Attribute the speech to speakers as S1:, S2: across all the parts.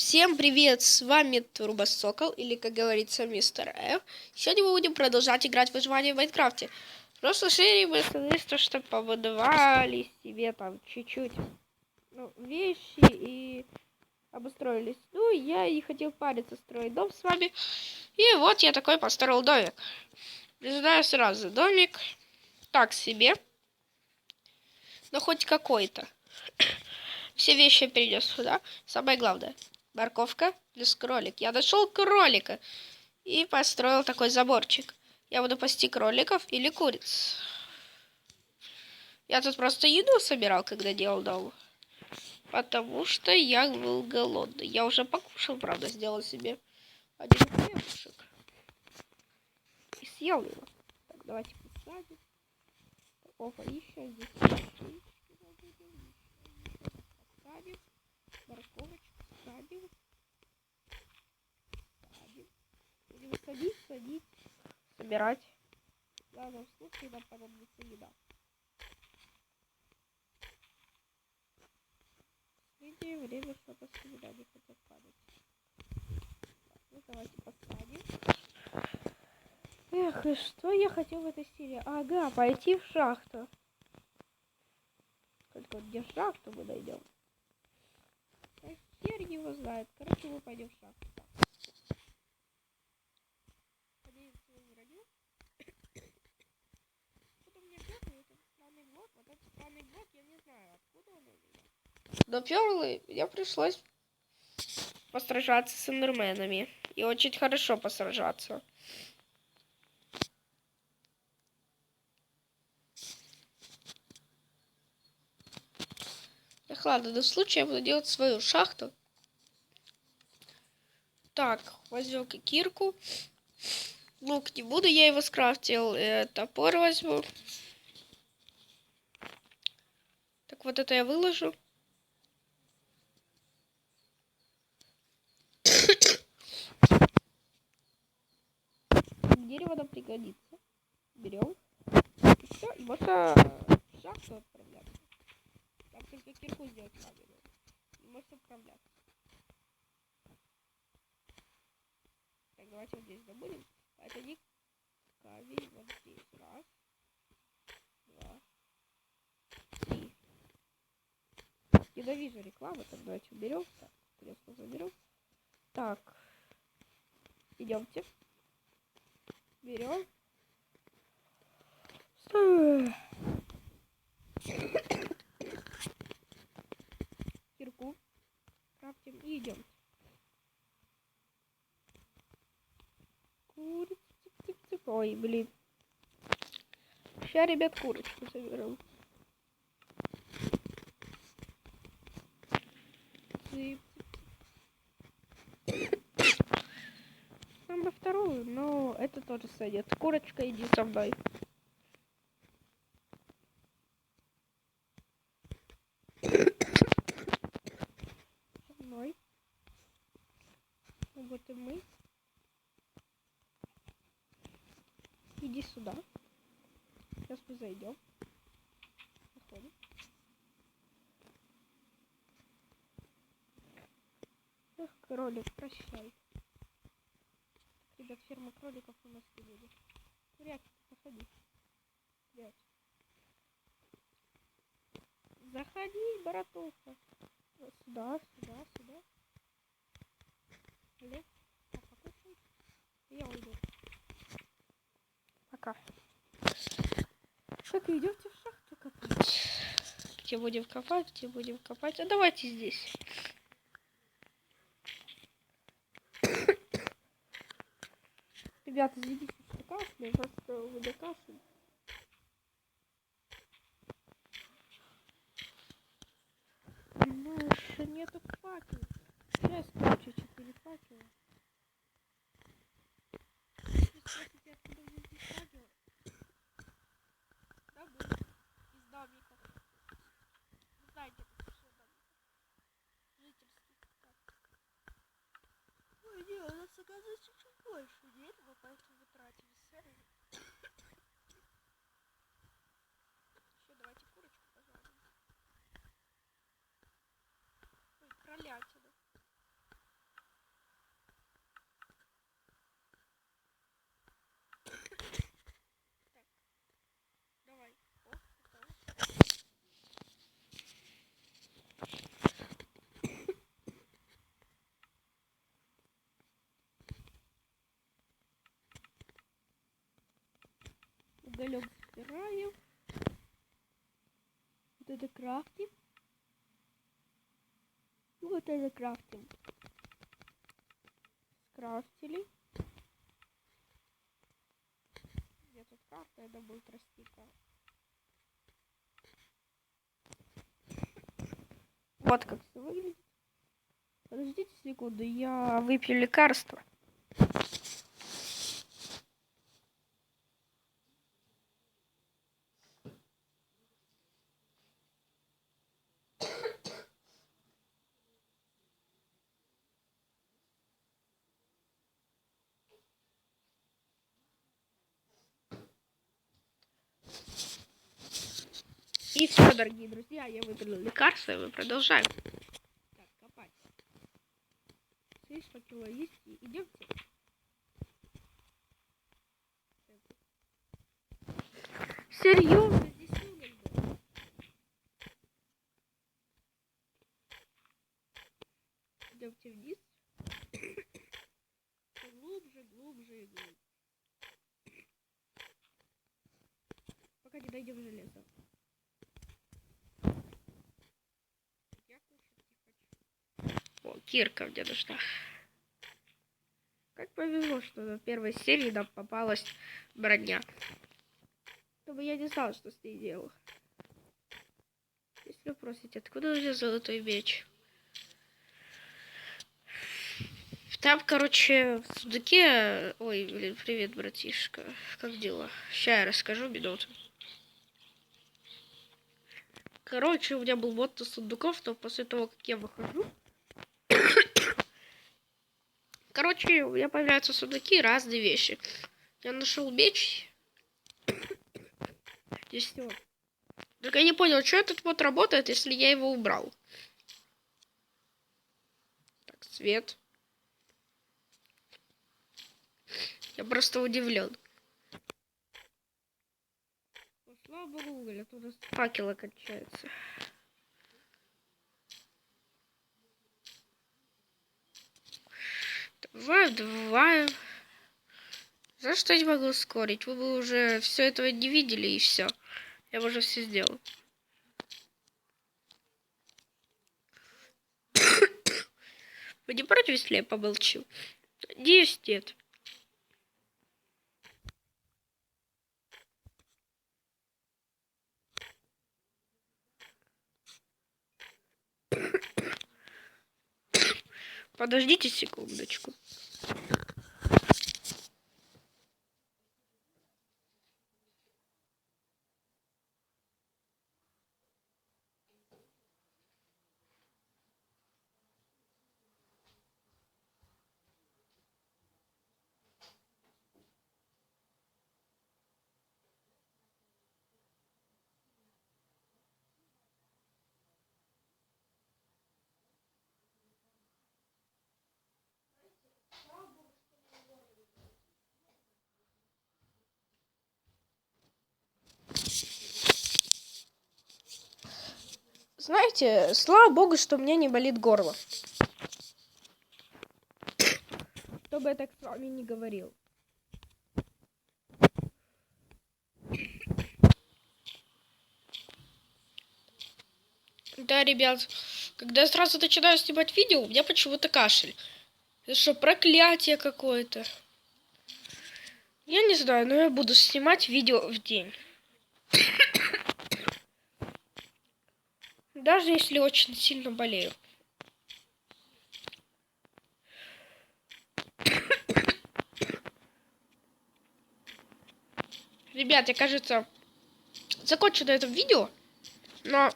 S1: Всем привет, с вами Турбосокол, или, как говорится, мистер F. Сегодня мы будем продолжать играть в выживание в Майнкрафте. В прошлой серии мы сказали, что побудовали себе там чуть-чуть вещи и обустроились. Ну, я и хотел париться, строить дом с вами. И вот я такой построил домик. Признаю сразу, домик так себе, но хоть какой-то. Все вещи перенес сюда. Самое главное. Морковка плюс кролик. Я нашел кролика. И построил такой заборчик. Я буду пасти кроликов или куриц. Я тут просто еду собирал, когда делал дом. Потому что я был голодный. Я уже покушал, правда, сделал себе один хлебушек. И съел его. Так, давайте посадим. Опа, еще здесь. Посадим. Морковочку садим. Будем садить, собирать. В данном случае нам понадобится еда. В последнее время что-то с еда не хотят падать. Так, ну давайте посадим. Эх, и что я хотел в этой серии? Ага, пойти в шахту. Только где шахту мы найдем? Хер его знает. Короче, мы пойдем в шахту. Надеюсь, я не родил. Тут у меня первый, это странный блок. Вот этот странный блок, я не знаю, откуда он у меня. Но первый мне пришлось посражаться с эндерменами. И очень хорошо посражаться. Так, ладно, на случай я буду делать свою шахту. Так, возьмем кирку. Лук не буду, я его скрафтил. Топор возьму. Так, вот это я выложу. Дерево нам пригодится. Берем. И все, и можно в шахту отправляться. Там только кирку сделать надо. И можно отправляться. Так, давайте вот здесь забудем. Это не камень. Вот здесь. Раз. Два. Три. Ненавижу рекламу. Так, давайте уберем. Так, кресло заберем. Так. Идемте. Берем. Кирку. Крафтим и идем. Курица. Цып-цып-цып. Ой, блин. Сейчас, ребят, курочку соберем. Нам бы вторую, но это тоже сойдет. Курочка, иди со мной. Со мной. Вот и мы. Иди сюда. Сейчас мы зайдем. Заходим. Эх, кролик, прощай. Ребят, ферма кроликов у нас не будет. Прячь, заходи. Прячь. Заходи, братуха. Вот сюда, сюда, сюда. Алло. Так, покушай. Я уйду. Пока. Так, идемте в шахту копать. Где будем копать, где будем копать. А давайте здесь. Ребята, извините, что кашляю, просто вы кашляете. Ну, еще нету факел. Сейчас короче 4 факела. Если спросите, откуда взялись факелы, да, будет из домиков. Вы знаете, это что домик. Жительский. Ой, не, у нас оказывается чуть больше дерева, поэтому мы тратим серый. Еще давайте курочку пожарим. Ой, кролятину. уголек собираем. Вот это крафтим. Вот это крафтим. Скрафтили. Где тут карта? Это будет тростника. Вот как все выглядит. Подождите секунду, я выпью лекарство. И все, дорогие друзья, я выпила лекарство, и мы продолжаем. Так, копать. Здесь факела есть, идемте. Серьезно, здесь уголь. Идемте вниз. Глубже, глубже и глубже. Пока не дойдем в железо. О, кирка мне нужна. Как повезло, что на первой серии нам попалась броня. Чтобы я не знала, что с ней делать. Если вы просите, откуда у меня золотой меч? Там, короче, в сундуке... Ой, блин, привет, братишка. Как дела? Сейчас я расскажу минуту. Короче, у меня был вот сундуков, но после того, как я выхожу... Короче, у меня появляются сундуки, разные вещи. Я нашел меч. Здесь все. Только я не понял, что этот вот работает, если я его убрал. Так, свет. Я просто удивлен. Слава богу, уголь, а то у нас факелы кончаются. Давай. За что я не могу ускорить? Вы бы уже все этого не видели, и все. Я уже все сделал. Вы не против, если я помолчу? Надеюсь, нет. Подождите секундочку. Знаете, слава богу, что мне не болит горло. Кто бы я так с вами не говорил. Да, ребят, когда я сразу начинаю снимать видео, у меня почему-то кашель. Это что, проклятие какое-то? Я не знаю, но я буду снимать видео в день. Даже если очень сильно болею. Ребят, я, кажется, закончу на этом видео. Но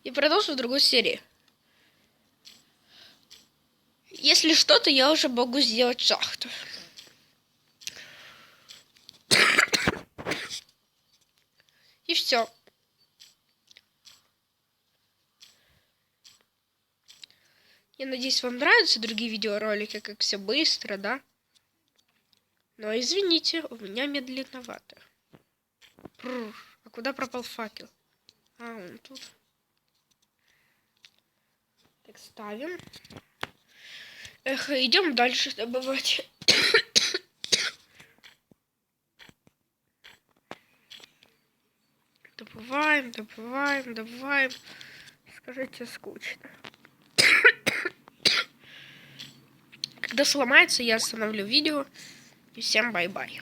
S1: и продолжу в другой серии. Если что-то, я уже могу сделать шахту. И все. Я надеюсь, вам нравятся другие видеоролики, как все быстро, да? Но извините, у меня медленновато. А куда пропал факел? А, он тут. Так, ставим. Эх, идем дальше добывать. добываем. Скажите, скучно. Когда сломается, я остановлю видео. И всем бай-бай.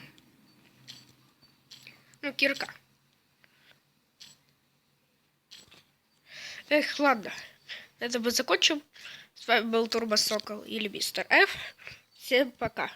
S1: Ну, кирка. Эх, ладно. На этом мы закончим. С вами был Турбосокол или Мистер Ф. Всем пока.